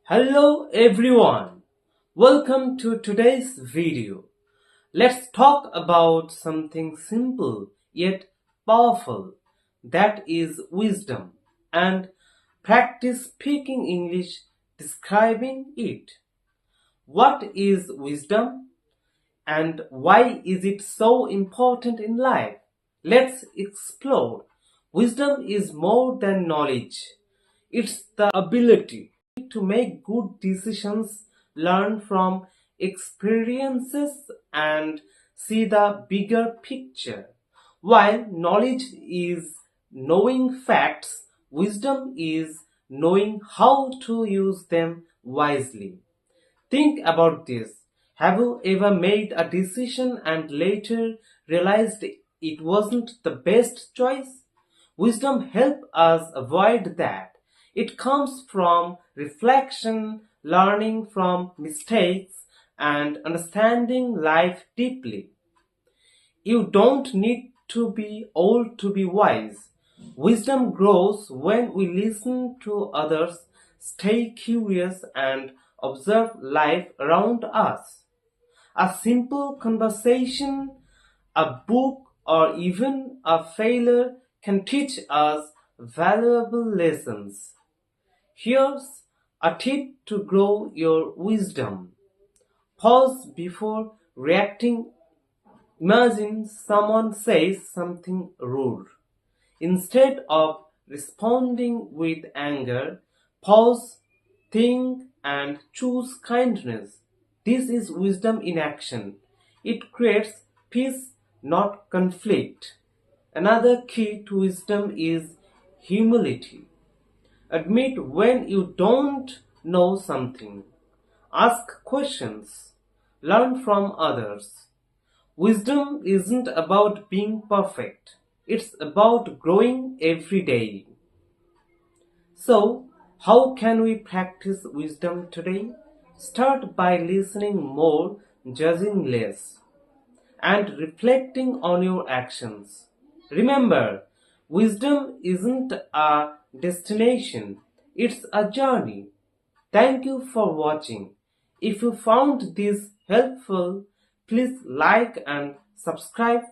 Hello everyone, welcome to today's video. Let's talk about something simple yet powerful, that is wisdom, and practice speaking English describing it. What is wisdom and why is it so important in life? Let's explore. Wisdom is more than knowledge. It's the ability to make good decisions, learn from experiences, and see the bigger picture. While knowledge is knowing facts, wisdom is knowing how to use them wisely. Think about this. Have you ever made a decision and later realized it wasn't the best choice? Wisdom helps us avoid that. It comes from reflection, learning from mistakes, and understanding life deeply. You don't need to be old to be wise. Wisdom grows when we listen to others, stay curious, and observe life around us. A simple conversation, a book, or even a failure can teach us valuable lessons. Here's a tip to grow your wisdom. Pause before reacting. Imagine someone says something rude. Instead of responding with anger, pause, think, and choose kindness. This is wisdom in action. It creates peace, not conflict. Another key to wisdom is humility. Admit when you don't know something. Ask questions. Learn from others. Wisdom isn't about being perfect. It's about growing every day. So, how can we practice wisdom today? Start by listening more, judging less, and reflecting on your actions. Remember, wisdom isn't a destination, it's a journey. Thank you for watching. If you found this helpful, please like and subscribe.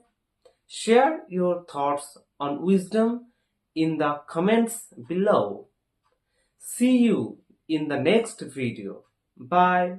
Share your thoughts on wisdom in the comments below. See you in the next video. Bye.